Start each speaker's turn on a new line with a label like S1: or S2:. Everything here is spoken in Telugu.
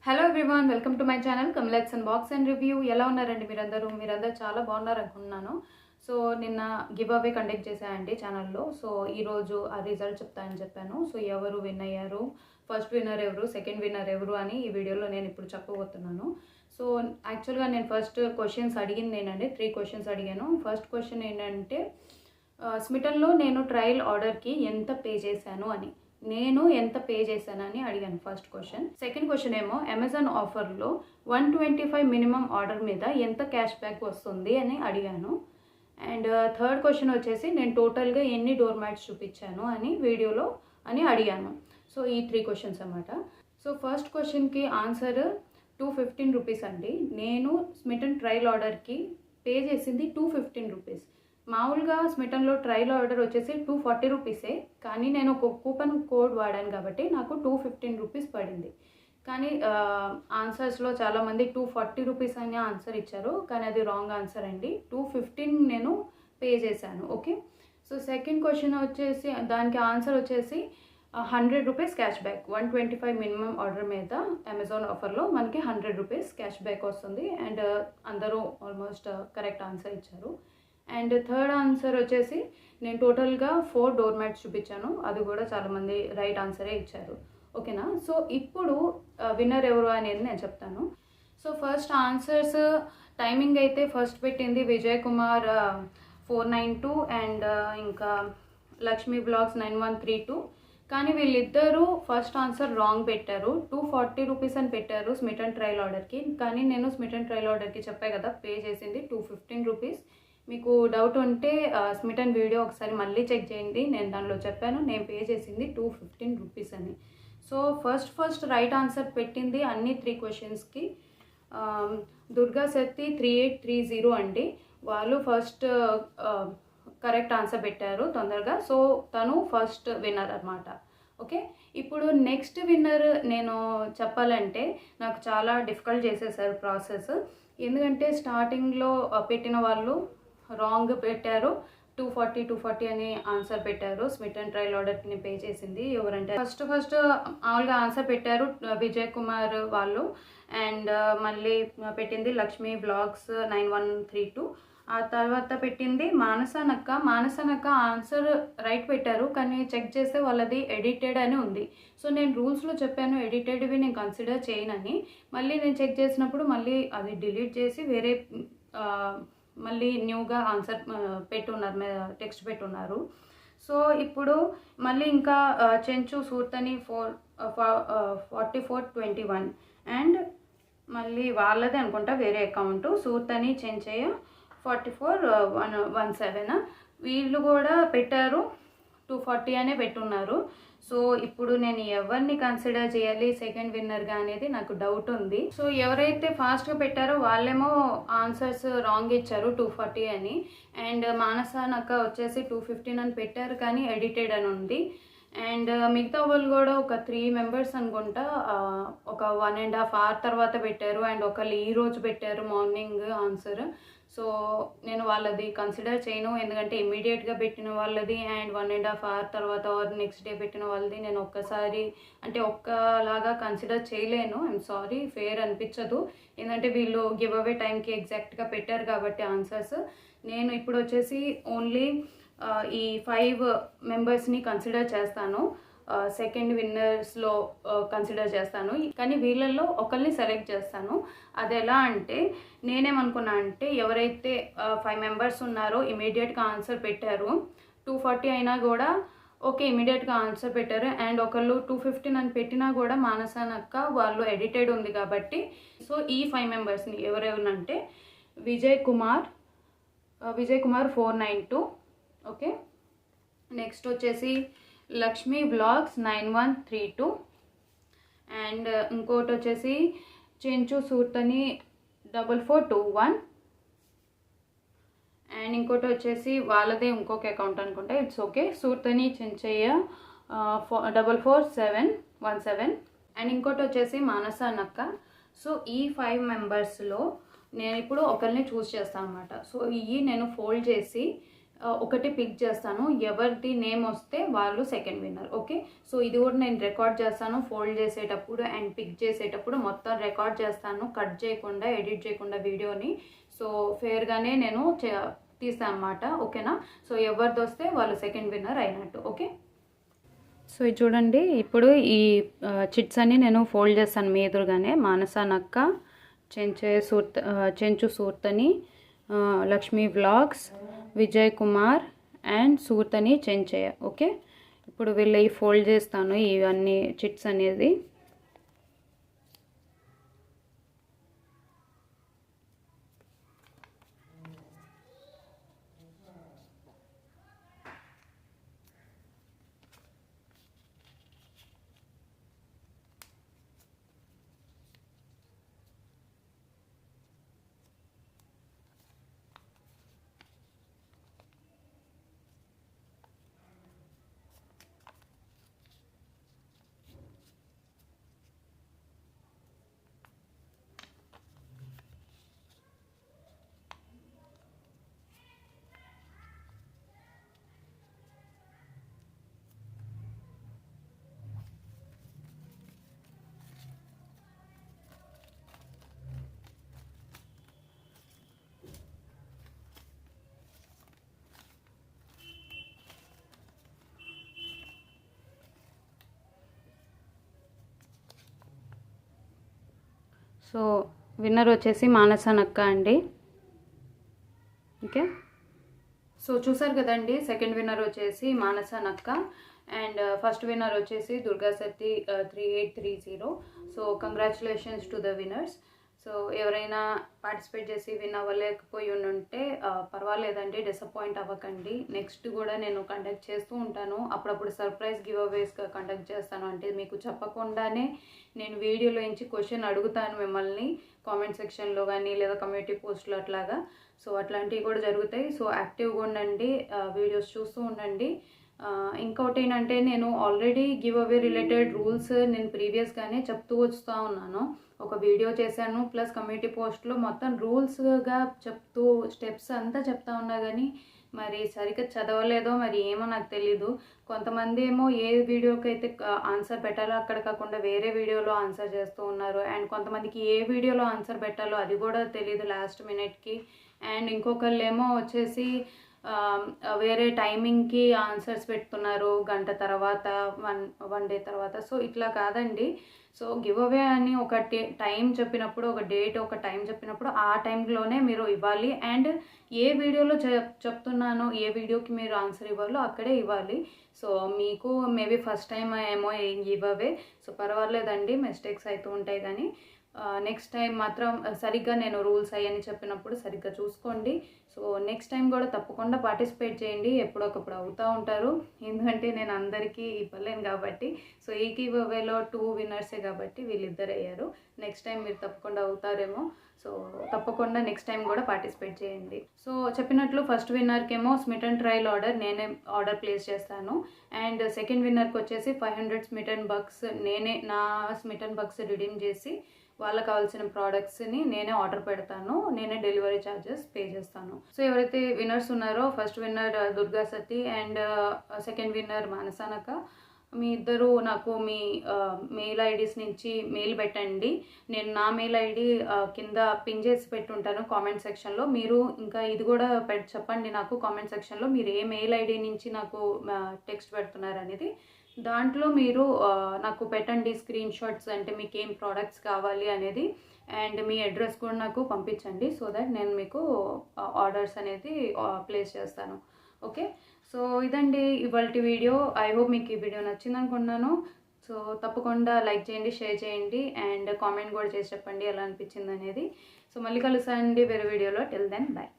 S1: Hello everyone, welcome to my channel కమ్లెట్స్ అండ్ బాక్స్ అండ్ రివ్యూ. ఎలా ఉన్నారండి మీరందరూ చాలా బాగున్నారు అనుకుంటున్నాను. సో నిన్న గివ్ అవే కండక్ట్ చేశానండి ఛానల్లో. సో ఈరోజు ఆ రిజల్ట్ చెప్తానని చెప్పాను. సో ఎవరు విన్ అయ్యారు, ఫస్ట్ విన్నర్ ఎవరు, సెకండ్ విన్నర్ ఎవరు అని ఈ వీడియోలో నేను ఇప్పుడు చెప్పబోతున్నాను. సో యాక్చువల్గా నేను ఫస్ట్ క్వశ్చన్స్ అడిగింది ఏంటంటే 3 క్వశ్చన్స్ అడిగాను. ఫస్ట్ క్వశ్చన్ ఏంటంటే స్మిటన్లో నేను ట్రయల్ ఆర్డర్కి ఎంత పే చేశాను అని, నేను ఎంత పే చేశానని అడిగాను ఫస్ట్ క్వశ్చన్. సెకండ్ క్వశ్చన్ ఏమో అమెజాన్ ఆఫర్లో 125 మినిమం ఆర్డర్ మీద ఎంత క్యాష్ బ్యాక్ వస్తుంది అని అడిగాను. అండ్ థర్డ్ క్వశ్చన్ వచ్చేసి నేను టోటల్గా ఎన్ని డోర్ మ్యాట్స్ చూపించాను అని వీడియోలో అని అడిగాను. సో ఈ 3 క్వశ్చన్స్ అన్నమాట. సో ఫస్ట్ క్వశ్చన్కి ఆన్సర్ 215 రూపీస్ అండి. నేను స్మిటన్ ట్రయల్ ఆర్డర్కి పే చేసింది 215 రూపీస్. మామూలుగా స్మిటన్లో ట్రయల్ ఆర్డర్ వచ్చేసి 240 రూపీసే, కానీ నేను ఒక కూపన్ కోడ్ వాడాను కాబట్టి నాకు 215 రూపీస్ పడింది. కానీ ఆన్సర్స్లో చాలామంది 240 రూపీస్ అని ఆన్సర్ ఇచ్చారు, కానీ అది రాంగ్ ఆన్సర్ అండి. 215 నేను పే చేశాను. ఓకే. సో సెకండ్ క్వశ్చన్ వచ్చేసి దానికి ఆన్సర్ వచ్చేసి 100 rupees cash back. 125 minimum order మీద అమెజాన్ ఆఫర్లో మనకి 100 రూపీస్ క్యాష్ బ్యాక్ వస్తుంది. అండ్ అందరూ ఆల్మోస్ట్ కరెక్ట్ ఆన్సర్ ఇచ్చారు. అండ్ థర్డ్ ఆన్సర్ వచ్చేసి నేను టోటల్గా 4 డోర్ మ్యాట్స్ చూపించాను, అది కూడా చాలామంది రైట్ ఆన్సరే ఇచ్చారు. ఓకేనా. సో ఇప్పుడు విన్నర్ ఎవరు అనేది నేను చెప్తాను. సో ఫస్ట్ ఆన్సర్స్ టైమింగ్ అయితే ఫస్ట్ పెట్టింది విజయ్ కుమార్ 492 అండ్ ఇంకా లక్ష్మీ బ్లాగ్స్ 9132. కానీ వీళ్ళిద్దరూ ఫస్ట్ ఆన్సర్ రాంగ్ పెట్టారు. 240 రూపీస్ అని పెట్టారు స్మిటన్ ట్రయల్ ఆర్డర్కి. కానీ నేను స్మిటన్ ట్రయల్ ఆర్డర్కి చెప్పా కదా పే చేసింది 215 రూపీస్. మీకు డౌట్ ఉంటే స్మిటన్ వీడియో ఒకసారి మళ్ళీ చెక్ చేయండి. నేను దానిలో చెప్పాను నేను పే చేసింది 215 రూపీస్ అని. సో ఫస్ట్ రైట్ ఆన్సర్ పెట్టింది అన్ని 3 క్వశ్చన్స్కి దుర్గా శక్తి 3830 అండి. వాళ్ళు ఫస్ట్ కరెక్ట్ ఆన్సర్ పెట్టారు తొందరగా. సో తను ఫస్ట్ విన్నర్ అన్నమాట. ఓకే. ఇప్పుడు నెక్స్ట్ విన్నర్ నేను చెప్పాలంటే నాకు చాలా డిఫికల్ట్ చేసేసారు ప్రాసెస్. ఎందుకంటే స్టార్టింగ్లో పెట్టిన వాళ్ళు రాంగ్ పెట్టారు. 240 అని ఆన్సర్ పెట్టారు. స్మిటన్ ట్రయల్ ఆర్డర్కి పే చేసింది ఎవరంటే ఫస్ట్ మామూలుగా ఆన్సర్ పెట్టారు విజయ్ కుమార్ వాళ్ళు. అండ్ మళ్ళీ పెట్టింది లక్ష్మీ బ్లాగ్స్ 9132. ఆ తర్వాత పెట్టింది మానసనక్క ఆన్సర్ రైట్ పెట్టారు, కానీ చెక్ చేస్తే వాళ్ళది ఎడిటెడ్ అని ఉంది. సో నేను రూల్స్లో చెప్పాను ఎడిటెడ్వి నేను కన్సిడర్ చేయనని. మళ్ళీ నేను చెక్ చేసినప్పుడు మళ్ళీ అది డిలీట్ చేసి వేరే మళ్ళీ న్యూగా ఆన్సర్ పెట్టున్నారు, టెక్స్ట్ పెట్టున్నారు. సో ఇప్పుడు మళ్ళీ ఇంకా చెంచు సూర్తని 4421 అండ్ మళ్ళీ వాళ్ళదే అనుకుంటా వేరే అకౌంట్ సూర్తని చెంచయ్య 4417 వీళ్ళు కూడా పెట్టారు 240 అనే పెట్టున్నారు. సో ఇప్పుడు నేను ఎవరిని కన్సిడర్ చేయాలి సెకండ్ విన్నర్గా అనేది నాకు డౌట్ ఉంది. సో ఎవరైతే ఫాస్ట్గా పెట్టారో వాళ్ళేమో ఆన్సర్స్ రాంగ్ ఇచ్చారు 240 అని. అండ్ మానసనక్క వచ్చేసి 215 అని పెట్టారు, కానీ ఎడిటెడ్ అని ఉంది. అండ్ మిగతా వాళ్ళు కూడా ఒక 3 మెంబర్స్ అనుకుంటా ఒక 1.5 hour తర్వాత పెట్టారు. అండ్ ఒకళ్ళు ఈరోజు పెట్టారు మార్నింగ్ ఆన్సర్. సో నేను వాళ్ళది కన్సిడర్ చేయను, ఎందుకంటే ఇమ్మీడియట్గా పెట్టిన వాళ్ళది అండ్ 1.5 hour తర్వాత నెక్స్ట్ డే పెట్టిన వాళ్ళది నేను ఒక్కలాగా కన్సిడర్ చేయలేను. ఐఎమ్ సారీ, ఫేర్ అనిపించదు. ఎందుకంటే వీళ్ళు గివ్ అవే టైంకి ఎగ్జాక్ట్గా పెట్టారు కాబట్టి ఆన్సర్స్. నేను ఇప్పుడు వచ్చేసి ఓన్లీ ఈ 5 మెంబర్స్ని కన్సిడర్ చేస్తాను, సెకండ్ విన్నర్స్లో కన్సిడర్ చేస్తాను. కానీ వీళ్ళల్లో ఒకరిని సెలెక్ట్ చేస్తాను. అది ఎలా అంటే నేనేమనుకున్నా అంటే ఎవరైతే 5 మెంబర్స్ ఉన్నారో ఇమీడియట్గా ఆన్సర్ పెట్టారు 240 అయినా కూడా ఓకే ఇమీడియట్గా ఆన్సర్ పెట్టారు. అండ్ ఒకళ్ళు 215 అని పెట్టినా కూడా మానసనక్క వాళ్ళు ఎడిటెడ్ ఉంది కాబట్టి. సో ఈ 5 మెంబర్స్ని ఎవరెవరంటే విజయ్ కుమార్ 492. ఓకే. నెక్స్ట్ వచ్చేసి లక్ష్మీ బ్లాగ్స్ 9132 అండ్ ఇంకోటి వచ్చేసి చెంచు సూర్తని 4421 అండ్ ఇంకోటి వచ్చేసి వాళ్ళదే ఇంకొక అకౌంట్ అనుకుంటా, ఇట్స్ ఓకే, సూర్తని చెంచయ్య 44717 అండ్ ఇంకోటి వచ్చేసి మానసనక్క. సో ఈ 5 మెంబర్స్లో నేను ఇప్పుడు ఒకరిని చూస్ చేస్తాను అనమాట. సో ఇవి నేను ఫోల్డ్ చేసి ఒకటి పిక్ చేస్తాను, ఎవరిది నేమ్ వస్తే వాళ్ళు సెకండ్ విన్నర్. ఓకే, సో ఇది కూడా నేను రికార్డ్ చేస్తాను ఫోల్డ్ చేసేటప్పుడు అండ్ పిక్ చేసేటప్పుడు మొత్తం రికార్డ్ చేస్తాను, కట్ చేయకుండా ఎడిట్ చేయకుండా వీడియోని. సో ఫేర్గానే నేను తీస్తాను అన్నమాట. ఓకేనా, సో ఎవరిది వస్తే వాళ్ళు సెకండ్ విన్నర్ అయినట్టు. ఓకే, సో ఇది చూడండి, ఇప్పుడు ఈ చిట్స్ అన్ని నేను ఫోల్డ్ చేస్తాను మీ ఎదురుగానే. Manasa Nakka, Chenchu Surthani, Lakshmi vlogs, Vijay Kumar and Surthani Chenchaiah. Okay, ఇప్పుడు వీళ్ళ ఫోల్డ్ చేస్తాను ఇవన్నీ చిట్స్ అనేది. సో విన్నర్ వచ్చేసి మానస నక్క అండి. ఓకే, సో చూసారు కదండి, సెకండ్ విన్నర్ వచ్చేసి మానస నక్క అండ్ ఫస్ట్ విన్నర్ వచ్చేసి Durga Satti 3830. So congratulations to the winners. So ఎవరైనా పార్టిసిపేట్ చేసి విన్ అవ్వలేకపోయి ఉంటే పర్వాలేదండి, డిసప్పాయింట్ అవ్వకండి. నెక్స్ట్ కూడా నేను కండక్ట్ చేస్తూ ఉంటాను, అప్పుడప్పుడు సర్ప్రైజ్ గివ్ అవేస్గా కండక్ట్ చేస్తాను. అంటే మీకు చెప్పకుండానే నేను వీడియోలో నుంచి క్వశ్చన్ అడుగుతాను మిమ్మల్ని కామెంట్ సెక్షన్లో కానీ లేదా కమ్యూనిటీ పోస్ట్లో అట్లాగా. సో అట్లాంటివి కూడా జరుగుతాయి. సో యాక్టివ్గా ఉండండి, వీడియోస్ చూస్తూ ఉండండి. ఇంకోటి ఏంటంటే, నేను already give away related rules నేను ప్రీవియస్గానే చెప్తూ వస్తూ ఉన్నాను. ఒక వీడియో చేశాను ప్లస్ కమ్యూనిటీ పోస్ట్లో మొత్తం రూల్స్గా చెప్తూ స్టెప్స్ అంతా చెప్తా ఉన్నా, కానీ మరి సరిగ్గా చదవలేదో మరి ఏమో నాకు తెలీదు. కొంతమంది ఏమో ఏ వీడియోకి అయితే ఆన్సర్ పెట్టాలో అక్కడ కాకుండా వేరే వీడియోలో ఆన్సర్ చేస్తూ ఉన్నారు. అండ్ కొంతమందికి ఏ వీడియోలో ఆన్సర్ పెట్టాలో అది కూడా తెలీదు లాస్ట్ మినిట్కి. అండ్ ఇంకొకళ్ళు ఏమో వచ్చేసి వేరే టైమింగ్కి ఆన్సర్స్ పెడుతున్నారు, గంట తర్వాత, వన్ డే తర్వాత. సో ఇట్లా కాదండి. సో గివ్ అవే అని ఒక టైం చెప్పినప్పుడు, ఒక డేట్, ఒక టైం చెప్పినప్పుడు ఆ టైంలోనే మీరు ఇవ్వాలి. అండ్ ఏ వీడియోలో చెప్తున్నానో, ఏ వీడియోకి మీరు ఆన్సర్ ఇవ్వాలో అక్కడే ఇవ్వాలి. సో మీకు మేబీ ఫస్ట్ టైం ఏమో గివ్ అవే, సో పర్వాలేదండి, మిస్టేక్స్ అవుతూ ఉంటాయి. కానీ నెక్స్ట్ టైం మాత్రం సరిగ్గా నేను రూల్స్ అయ్యని చెప్పినప్పుడు సరిగ్గా చూసుకోండి. సో నెక్స్ట్ టైం కూడా తప్పకుండా పార్టిసిపేట్ చేయండి, ఎప్పుడొకప్పుడు అవుతూ ఉంటారు. ఎందుకంటే నేను అందరికీ ఇవ్వలేను కాబట్టి. సో ఈ గివ్ అవేలో 2 విన్నర్సే కాబట్టి వీళ్ళిద్దరు అయ్యారు. నెక్స్ట్ టైం మీరు తప్పకుండా అవుతారేమో. సో తప్పకుండా నెక్స్ట్ టైం కూడా పార్టిసిపేట్ చేయండి. సో చెప్పినట్లు ఫస్ట్ విన్నర్కేమో స్మిట్ అండ్ ట్రయల్ ఆర్డర్ నేనే ఆర్డర్ ప్లేస్ చేస్తాను. అండ్ సెకండ్ విన్నర్కి వచ్చేసి 500 స్మిట్ అండ్ బగ్స్ నేనే నా స్మిట్ అండ్ బగ్స్ రిడీమ్ చేసి వాళ్ళకి కావాల్సిన ప్రోడక్ట్స్ని నేనే ఆర్డర్ పెడతాను, నేనే డెలివరీ ఛార్జెస్ పే చేస్తాను. సో ఎవరైతే విన్నర్స్ ఉన్నారో, first winner Durga Sati and second winner మానసానక, మీ ఇద్దరు నాకు మీ మెయిల్ ఐడీస్ నుంచి మెయిల్ పెట్టండి. నేను నా మెయిల్ ఐడి కింద పిన్ చేసి పెట్టుంటాను కామెంట్ సెక్షన్లో. మీరు ఇంకా ఇది కూడా చెప్పండి నాకు కామెంట్ సెక్షన్లో, మీరు ఏ మెయిల్ ఐడి నుంచి నాకు టెక్స్ట్ పెడుతున్నారు అనేది. దాంట్లో మీరు నాకు పెట్టండి స్క్రీన్ షాట్స్, అంటే మీకు ఏం ప్రోడక్ట్స్ కావాలి అనేది. అండ్ మీ అడ్రస్ కూడా నాకు పంపించండి, సో దట్ నేను మీకు ఆర్డర్స్ అనేది ప్లేస్ చేస్తాను. ఓకే, సో ఇదండి ఇవాల్టి వీడియో. ఐ హోప్ మీకు ఈ వీడియో నచ్చింది అనుకుంటున్నాను. సో తప్పకుండా లైక్ చేయండి, షేర్ చేయండి అండ్ కామెంట్ కూడా చేసి చెప్పండి ఎలా అనిపించింది అనేది. సో మళ్ళీ కలుస్తానండి వేరే వీడియోలో. Till then, bye.